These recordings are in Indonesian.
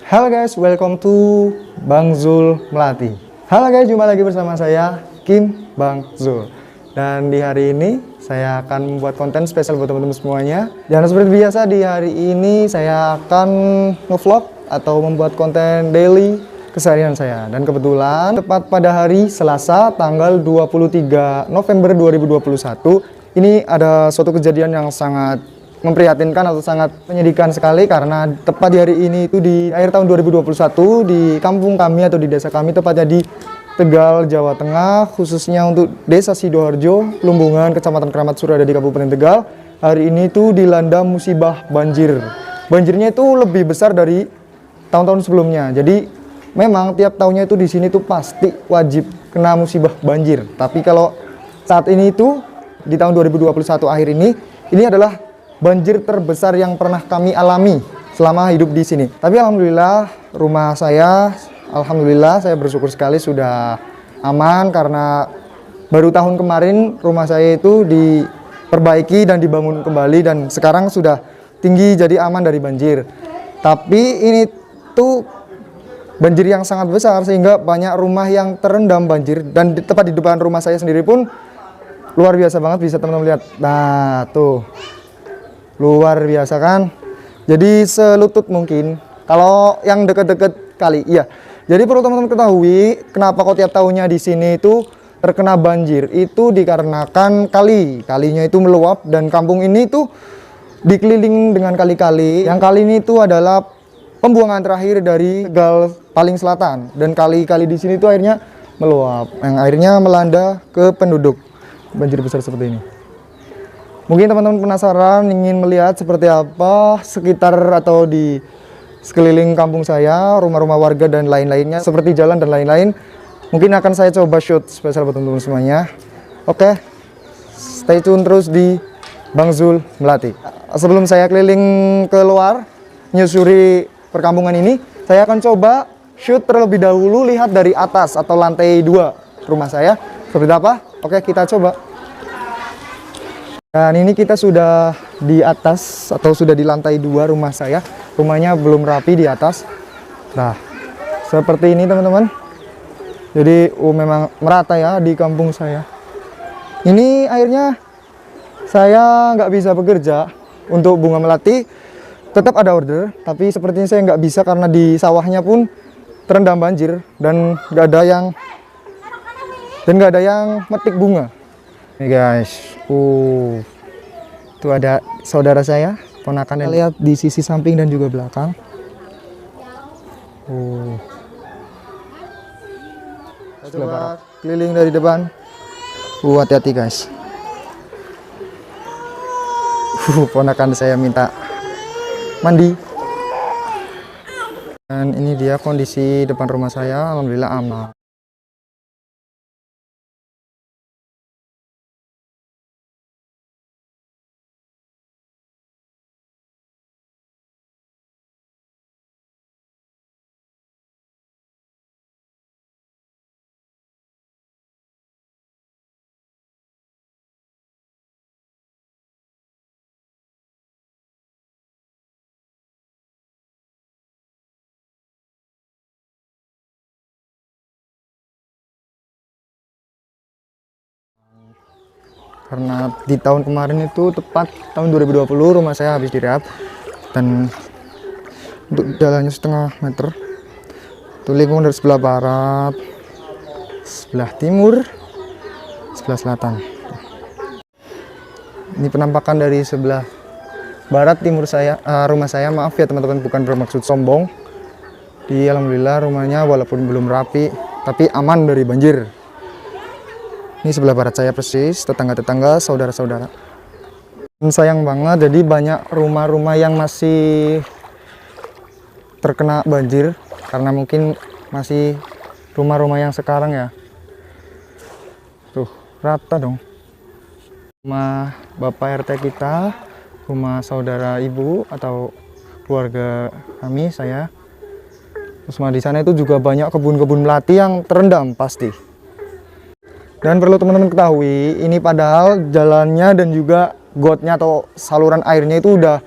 Halo guys, welcome to Bang Zul Melati. Halo guys, jumpa lagi bersama saya Kim Bang Zul. Dan di hari ini saya akan membuat konten spesial buat teman-teman semuanya. Dan seperti biasa di hari ini saya akan nge-vlog atau membuat konten daily keseharian saya. Dan kebetulan tepat pada hari Selasa tanggal 23 November 2021 ini ada suatu kejadian yang sangat memprihatinkan atau sangat menyedihkan sekali, karena tepat di hari ini itu di akhir tahun 2021 di kampung kami atau di desa kami, tepatnya di Tegal, Jawa Tengah, khususnya untuk Desa Sidoarjo, Plumbungan, Kecamatan Keramat Surada di Kabupaten Tegal. Hari ini itu dilanda musibah banjir. Banjirnya itu lebih besar dari tahun-tahun sebelumnya. Jadi memang tiap tahunnya itu di sini tuh pasti wajib kena musibah banjir. Tapi kalau saat ini itu di tahun 2021 akhir ini adalah banjir terbesar yang pernah kami alami selama hidup di sini. Tapi alhamdulillah rumah saya, saya bersyukur sekali sudah aman, karena baru tahun kemarin rumah saya itu diperbaiki dan dibangun kembali dan sekarang sudah tinggi, jadi aman dari banjir. Tapi ini tuh banjir yang sangat besar sehingga banyak rumah yang terendam banjir, dan tepat di depan rumah saya sendiri pun luar biasa banget, bisa teman-teman lihat. Nah tuh, luar biasa kan, jadi selutut mungkin kalau yang deket-deket kali. Iya, jadi perlu teman-teman ketahui kenapa kok tiap tahunnya di sini itu terkena banjir. Itu dikarenakan kalinya itu meluap, dan kampung ini tuh dikeliling dengan kali-kali. Yang kali ini itu adalah pembuangan terakhir dari Tegal paling selatan, dan kali-kali di sini tuh akhirnya meluap, yang akhirnya melanda ke penduduk. Banjir besar seperti ini. Mungkin teman-teman penasaran ingin melihat seperti apa sekitar atau di sekeliling kampung saya, rumah-rumah warga dan lain-lainnya, seperti jalan dan lain-lain. Mungkin akan saya coba shoot spesial buat teman-teman semuanya. Oke, stay tune terus di Bang Zul Melati. Sebelum saya keliling keluar menyusuri perkampungan ini, saya akan coba shoot terlebih dahulu, lihat dari atas atau lantai 2 rumah saya seperti apa. Oke, kita coba. Dan ini kita sudah di atas atau sudah di lantai 2 rumah saya. Rumahnya belum rapi di atas. Nah, seperti ini teman-teman. Jadi memang merata ya di kampung saya. Ini akhirnya saya nggak bisa bekerja untuk bunga melati. Tetap ada order, tapi sepertinya saya nggak bisa karena di sawahnya pun terendam banjir dan nggak ada yang metik bunga. Nih guys, itu ada saudara saya, ponakan. Lihat di sisi samping dan juga belakang. Coba keliling dari depan. Hati-hati guys. Ponakan saya minta mandi. Dan ini dia kondisi depan rumah saya, alhamdulillah aman. Karena di tahun kemarin itu tepat tahun 2020 rumah saya habis direhab, dan untuk jalannya setengah meter. Itu lingkungan dari sebelah barat, sebelah timur, sebelah selatan. Ini penampakan dari sebelah barat timur saya, rumah saya. Maaf ya teman-teman, bukan bermaksud sombong. Alhamdulillah rumahnya walaupun belum rapi tapi aman dari banjir. Ini sebelah barat saya persis, tetangga-tetangga, saudara-saudara. Sayang banget, jadi banyak rumah-rumah yang masih terkena banjir, karena mungkin masih rumah-rumah yang sekarang ya. Tuh, rata dong. Rumah bapak RT kita, rumah saudara ibu atau keluarga kami, saya. Terus di sana itu juga banyak kebun-kebun melati yang terendam pasti. Dan perlu teman-teman ketahui, ini padahal jalannya dan juga gotnya atau saluran airnya itu udah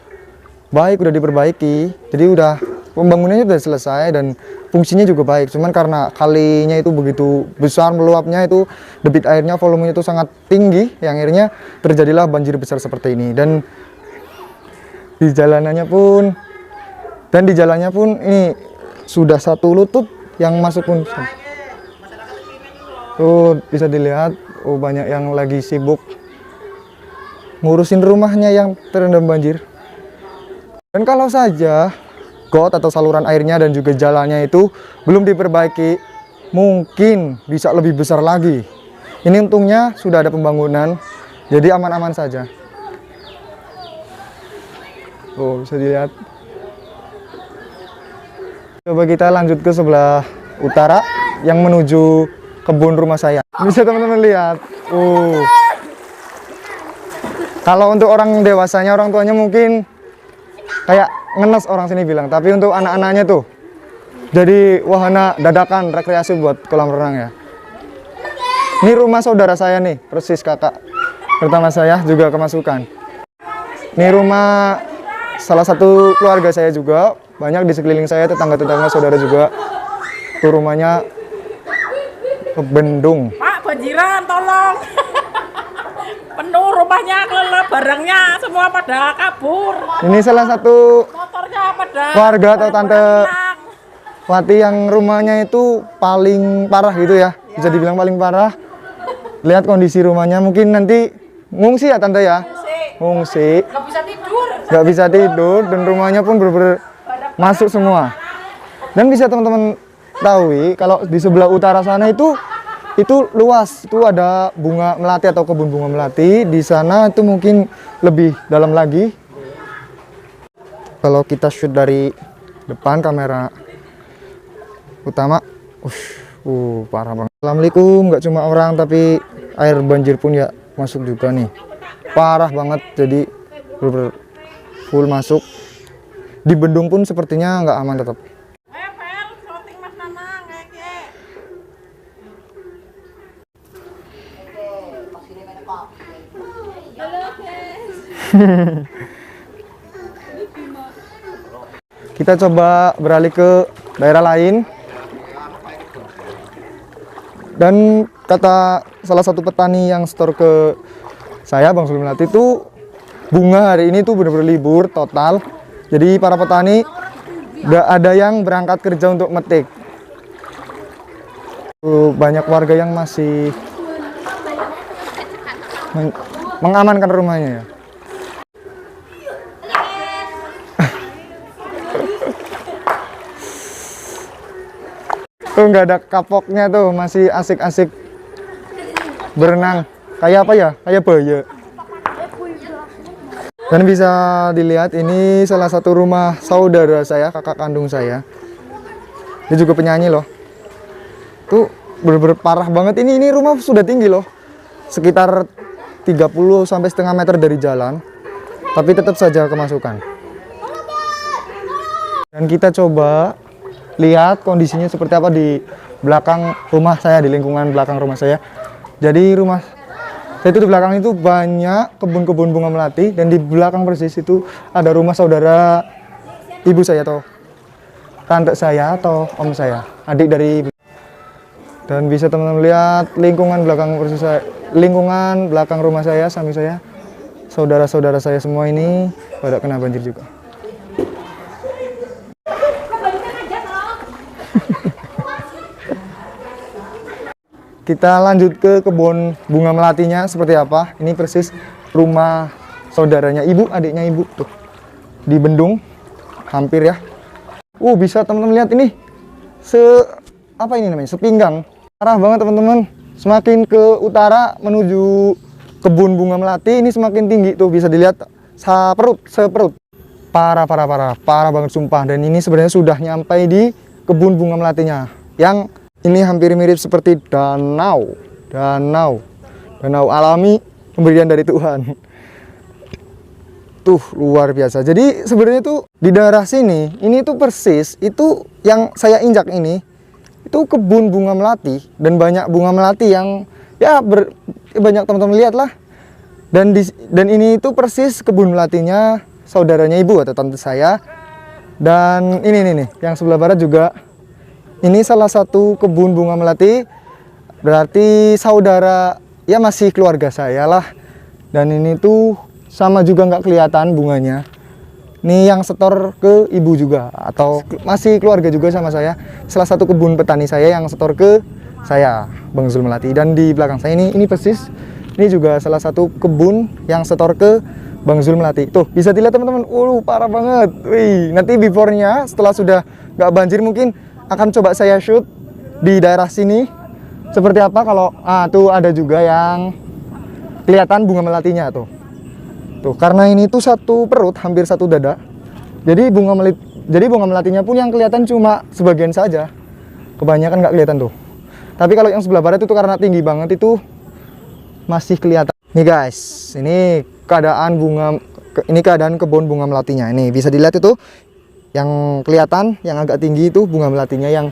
baik, udah diperbaiki. Jadi udah pembangunannya sudah selesai dan fungsinya juga baik. Cuman karena kalinya itu begitu besar meluapnya, itu debit airnya, volumenya itu sangat tinggi, yang akhirnya terjadilah banjir besar seperti ini. Dan di jalannya pun ini sudah 1 lutut yang masuk pun. Tuh bisa dilihat, banyak yang lagi sibuk ngurusin rumahnya yang terendam banjir. Dan kalau saja got atau saluran airnya dan juga jalannya itu belum diperbaiki, mungkin bisa lebih besar lagi. Ini untungnya sudah ada pembangunan, jadi aman-aman saja. Bisa dilihat. Coba kita lanjut ke sebelah utara yang menuju kebun rumah saya. Bisa teman-teman lihat. Kalau untuk orang dewasanya, orang tuanya mungkin kayak ngenes orang sini bilang, tapi untuk anak-anaknya tuh jadi wahana dadakan rekreasi buat kolam renang ya. Ini rumah saudara saya nih, persis kakak pertama saya juga kemasukan. Ini rumah salah satu keluarga saya juga, banyak di sekeliling saya, tetangga-tetangga saudara juga. Tuh rumahnya kebendung. Pak, banjiran tolong. Penuh rumahnya, kelelep, barangnya semua pada kabur. Ini salah satu Motornya pada keluarga atau tante Wati yang rumahnya itu paling parah gitu ya, bisa dibilang paling parah. Lihat kondisi rumahnya, mungkin nanti ngungsi ya tante ya, ngungsi. Nggak bisa tidur dan rumahnya pun bener-bener masuk semua. Dan bisa teman-teman tahu kalau di sebelah utara sana itu luas, itu ada bunga melati atau kebun bunga melati. Di sana itu mungkin lebih dalam lagi. Kalau kita shoot dari depan kamera utama, parah banget. Assalamualaikum, nggak cuma orang tapi air banjir pun ya masuk juga nih. Parah banget, jadi bener-bener full masuk. Di bendung pun sepertinya nggak aman tetap. Kita coba beralih ke daerah lain. Dan kata salah satu petani yang store ke saya, Bang Sul Melati, itu bunga hari ini tuh benar-benar libur total. Jadi para petani nggak ada yang berangkat kerja untuk metik. Banyak warga yang masih mengamankan rumahnya ya. Tuh nggak ada kapoknya tuh, masih asik-asik berenang. Kayak apa ya? Kayak buaya. Dan bisa dilihat ini salah satu rumah saudara saya, kakak kandung saya. Dia juga penyanyi loh. Tuh bener-bener parah banget. Ini rumah sudah tinggi loh. Sekitar 30 sampai setengah meter dari jalan. Tapi tetap saja kemasukan. Dan kita coba lihat kondisinya seperti apa di belakang rumah saya, di lingkungan belakang rumah saya. Jadi rumah saya itu di belakang itu banyak kebun-kebun bunga melati, dan di belakang persis itu ada rumah saudara ibu saya atau tante saya atau om saya, adik dari ibu. Dan bisa teman-teman lihat lingkungan belakang persis saya, lingkungan belakang rumah saya, samping saya, saudara-saudara saya semua ini pada kena banjir juga. Kita lanjut ke kebun bunga melatinya seperti apa. Ini persis rumah saudaranya ibu, adiknya ibu tuh. Di bendung, hampir ya. Bisa teman-teman lihat ini. Apa ini namanya? Sepinggang. Parah banget teman-teman. Semakin ke utara menuju kebun bunga melati ini semakin tinggi tuh, bisa dilihat seperut. Parah banget sumpah. Dan ini sebenarnya sudah nyampe di kebun bunga melatinya. Yang ini hampir mirip seperti danau alami pemberian dari Tuhan. Tuh luar biasa. Jadi sebenarnya tuh di daerah sini, ini tuh persis itu yang saya injak ini, itu kebun bunga melati, dan banyak bunga melati yang ya banyak teman-teman lihat lah. Dan ini itu persis kebun melatinya saudaranya ibu atau tante saya. Dan ini nih, yang sebelah barat juga. Ini salah satu kebun bunga melati. Berarti saudara, ya masih keluarga saya lah. Dan ini tuh sama juga nggak kelihatan bunganya. Ini yang setor ke ibu juga, atau masih keluarga juga sama saya. Salah satu kebun petani saya yang setor ke saya, Bang Zul Melati. Dan di belakang saya ini persis, ini juga salah satu kebun yang setor ke Bang Zul Melati. Tuh, bisa dilihat teman-teman. Parah banget. Wih, nanti before-nya setelah sudah nggak banjir mungkin akan coba saya shoot di daerah sini. Seperti apa kalau tuh ada juga yang kelihatan bunga melatinya tuh. Tuh, karena ini tuh satu perut, hampir satu dada. Jadi bunga melatinya pun yang kelihatan cuma sebagian saja. Kebanyakan nggak kelihatan tuh. Tapi kalau yang sebelah barat itu karena tinggi banget itu masih kelihatan. Nih guys, ini keadaan kebun bunga melatinya. Ini bisa dilihat itu yang kelihatan, yang agak tinggi itu bunga melatinya yang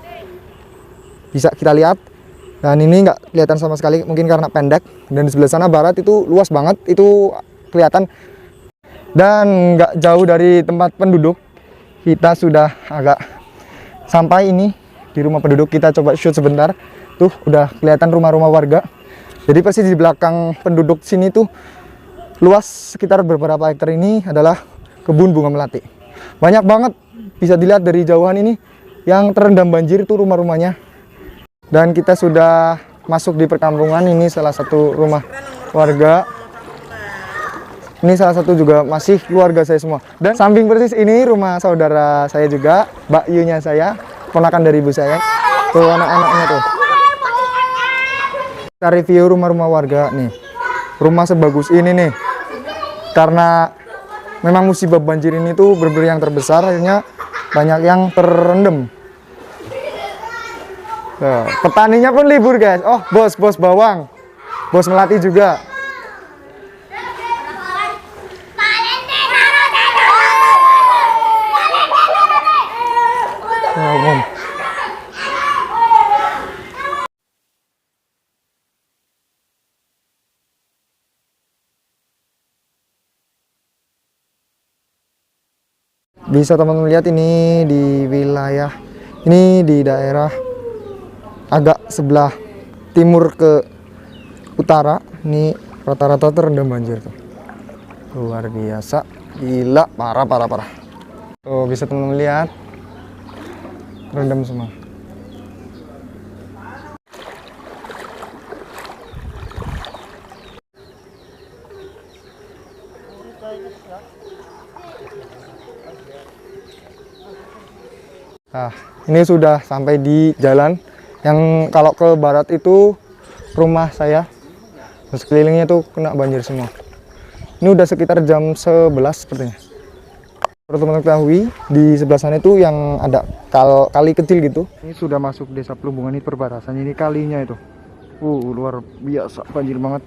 bisa kita lihat. Dan ini nggak kelihatan sama sekali, mungkin karena pendek. Dan di sebelah sana barat itu luas banget, itu kelihatan. Dan nggak jauh dari tempat penduduk, kita sudah agak sampai ini di rumah penduduk. Kita coba shoot sebentar. Tuh udah kelihatan rumah-rumah warga. Jadi persis di belakang penduduk sini tuh luas sekitar beberapa hektar ini adalah kebun bunga melati. Banyak banget, bisa dilihat dari jauhan ini yang terendam banjir itu rumah-rumahnya. Dan kita sudah masuk di perkampungan. Ini salah satu rumah warga. Ini salah satu juga masih keluarga saya semua. Dan samping persis ini rumah saudara saya juga, Mbak Yunya saya, ponakan dari ibu saya. Tuh anak-anaknya tuh. Kita review rumah-rumah warga nih. Rumah sebagus ini nih. Karena memang musibah banjir ini tuh benar-benar yang terbesar, akhirnya banyak yang terendam. Tuh, petaninya pun libur guys. Oh, bos bawang. Bos melati juga. Bisa teman-teman lihat ini di wilayah, ini di daerah agak sebelah timur ke utara. Ini rata-rata terendam banjir tuh. Luar biasa, gila, parah. Tuh bisa teman-teman lihat, terendam semua. Nah, ini sudah sampai di jalan yang kalau ke barat itu rumah saya. Sekelilingnya tuh kena banjir semua. Ini udah sekitar jam 11 sepertinya. Perlu teman-teman ketahui, di sebelah sana itu yang ada kali kecil gitu. Ini sudah masuk desa Plumbungan, ini perbatasan. Ini kalinya itu. Luar biasa, banjir banget.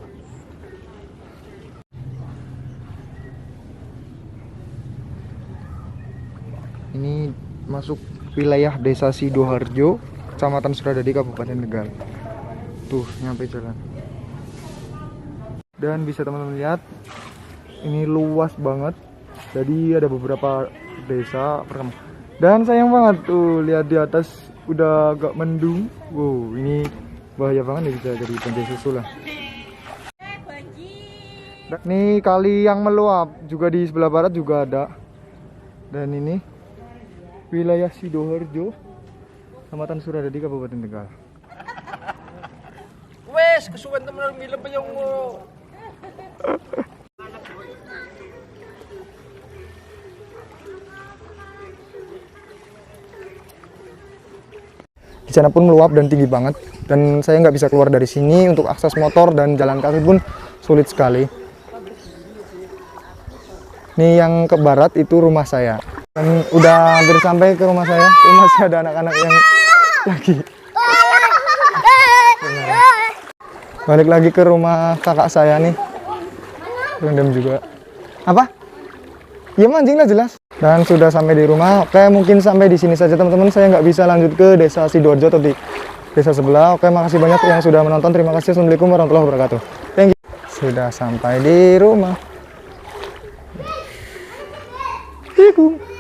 Ini masuk wilayah Desa Sidoharjo, Kecamatan Suradadi, Kabupaten Tegal. Tuh, nyampe jalan. Dan bisa teman-teman lihat, ini luas banget. Jadi ada beberapa desa. Dan sayang banget tuh, lihat di atas udah agak mendung. Ini bahaya banget nih, bisa jadi banjir susulan. Nih kali yang meluap juga di sebelah barat juga ada. Dan ini wilayah Sidoharjo, Kecamatan Suradadi, Kabupaten Tegal. Wes, kesuwen temen ngiler peyong. Di sana pun meluap dan tinggi banget, dan saya nggak bisa keluar dari sini. Untuk akses motor dan jalan kaki pun sulit sekali. Ini yang ke barat itu rumah saya. Dan udah hampir sampai ke rumah saya. Masih ada anak-anak yang lagi. Balik lagi ke rumah kakak saya nih. Rendam juga. Apa? Ya mancing lah jelas. Dan sudah sampai di rumah. Oke, mungkin sampai di sini saja teman-teman. Saya nggak bisa lanjut ke desa Sidoarjo atau di desa sebelah. Oke, makasih banyak yang sudah menonton. Terima kasih. Assalamualaikum warahmatullahi wabarakatuh. Thank you. Sudah sampai di rumah. Assalamualaikum.